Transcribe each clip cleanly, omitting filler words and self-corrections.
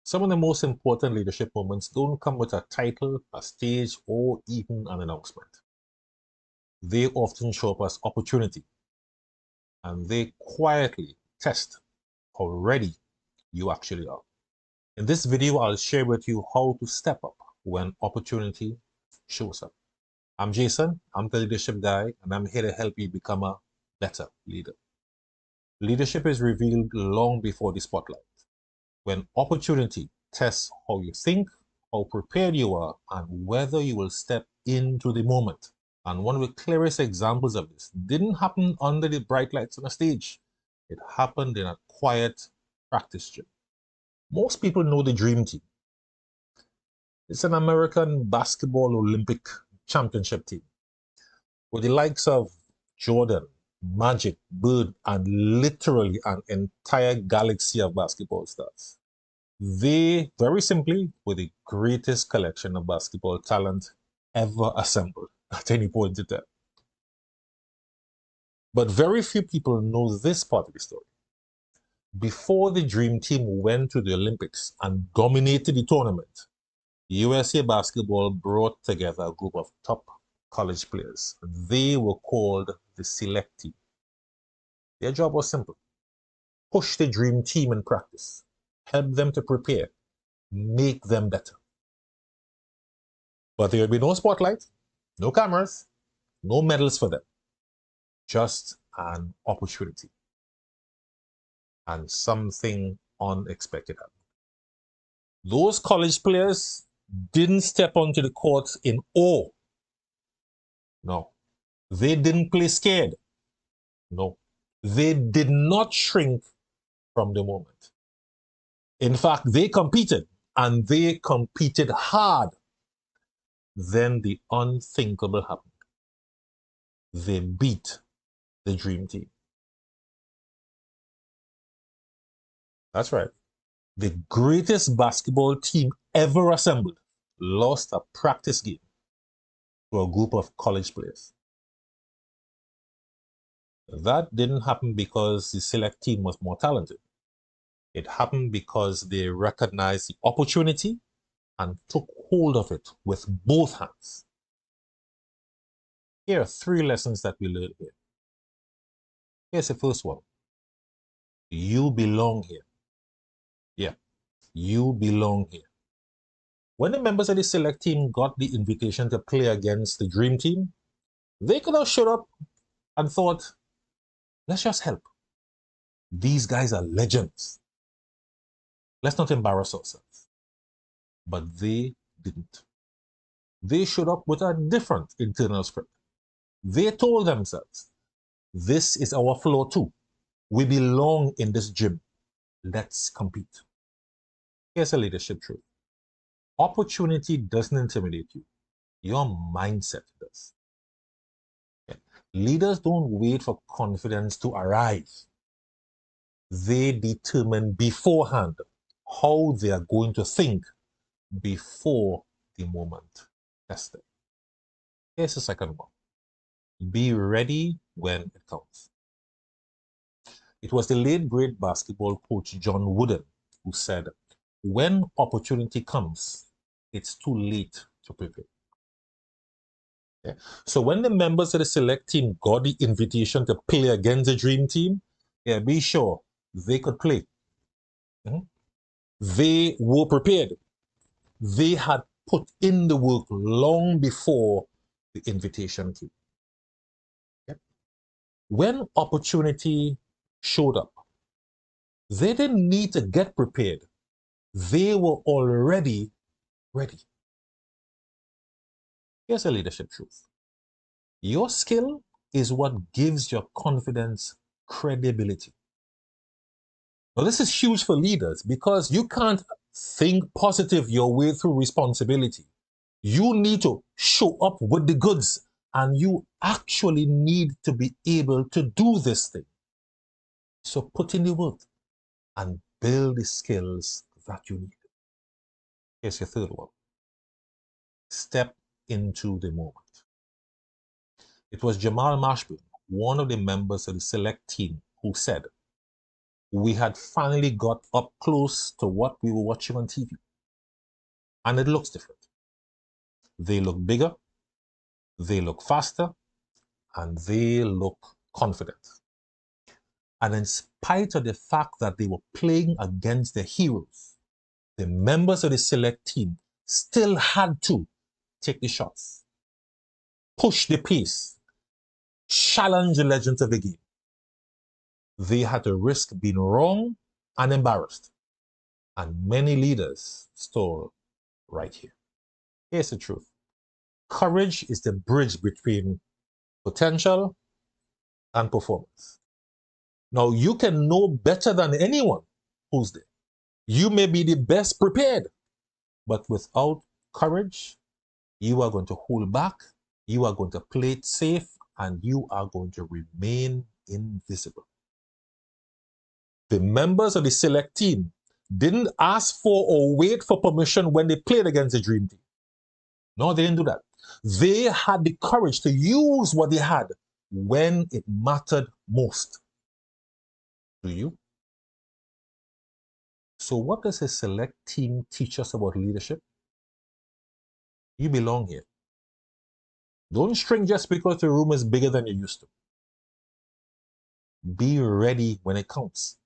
Some of the most important leadership moments don't come with a title, a stage, or even an announcement. They often show up as opportunity, and they quietly test how ready you actually are. In this video, I'll share with you how to step up when opportunity shows up. I'm Jason, I'm the leadership guy, and I'm here to help you become a better leader. Leadership is revealed long before the spotlight. When opportunity tests how you think, how prepared you are, and whether you will step into the moment. And one of the clearest examples of this didn't happen under the bright lights on a stage. It happened in a quiet practice gym. Most people know the dream team. It's an American basketball Olympic championship team with the likes of Jordan, Magic, Bird, and literally an entire galaxy of basketball stars. They, very simply, were the greatest collection of basketball talent ever assembled at any point in time. But very few people know this part of the story. Before the Dream Team went to the Olympics and dominated the tournament, USA Basketball brought together a group of top college players. They were called the Select Team. Their job was simple: push the Dream Team in practice, help them to prepare, make them better. But there would be no spotlight, no cameras, no medals for them, just an opportunity. And something unexpected happened. Those college players didn't step onto the court in awe. No. They didn't play scared. No. They did not shrink from the moment. In fact, they competed, and they competed hard. Then the unthinkable happened. They beat the Dream Team. That's right. The greatest basketball team ever assembled lost a practice game to a group of college players. That didn't happen because the Select Team was more talented. It happened because they recognized the opportunity and took hold of it with both hands. Here are 3 lessons that we learned here. Here's the first one. You belong here. Yeah, you belong here. When the members of the Select Team got the invitation to play against the Dream Team, they could have showed up and thought, let's just help. These guys are legends. Let's not embarrass ourselves. But they didn't. They showed up with a different internal script. They told themselves, this is our floor too. We belong in this gym. Let's compete. Here's a leadership truth. Opportunity doesn't intimidate you. Your mindset does. Okay. Leaders don't wait for confidence to arrive. They determine beforehand how they are going to think before the moment tested. Here's the second one. Be ready when it comes. It was the late great basketball coach John Wooden who said, when opportunity comes, it's too late to prepare. Yeah. So when the members of the Select Team got the invitation to play against the Dream Team, yeah, be sure they could play. They were prepared. They had put in the work long before the invitation came. Yep. When opportunity showed up, they didn't need to get prepared. They were already ready. Here's a leadership truth. Your skill is what gives your confidence credibility. Now, this is huge for leaders because you can't think positive your way through responsibility. You need to show up with the goods, and you actually need to be able to do this thing. So put in the work and build the skills that you need. Here's your third one. Step into the moment. It was Jamal Mashburn, one of the members of the Select Team, who said, we had finally got up close to what we were watching on TV. And it looks different. They look bigger, they look faster, and they look confident. And in spite of the fact that they were playing against the heroes, the members of the select team still had to take the shots, push the pace, challenge the legends of the game. They had to risk being wrong and embarrassed. And many leaders stole right here. Here's the truth. Courage is the bridge between potential and performance. Now, you can know better than anyone who's there. You may be the best prepared, but without courage, you are going to hold back, you are going to play it safe, and you are going to remain invisible. The members of the select team didn't ask for or wait for permission when they played against the dream team. No, they didn't do that. They had the courage to use what they had when it mattered most. Do you? So what does a select team teach us about leadership? You belong here. Don't shrink just because the room is bigger than you used to. Be ready when it counts.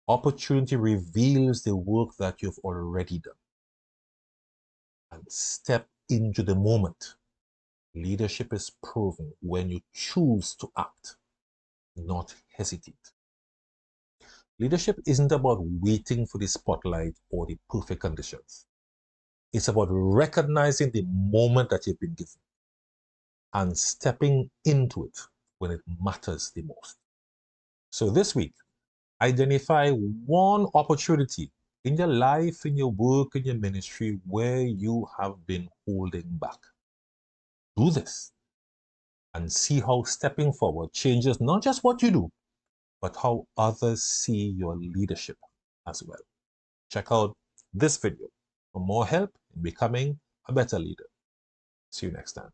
Opportunity reveals the work that you've already done. And step into the moment. Leadership is proven when you choose to act, not hesitate. Leadership isn't about waiting for the spotlight or the perfect conditions. It's about recognizing the moment that you've been given and stepping into it when it matters the most. So this week, identify one opportunity in your life, in your work, in your ministry where you have been holding back. Do this and see how stepping forward changes not just what you do, but how others see your leadership as well. Check out this video for more help in becoming a better leader. See you next time.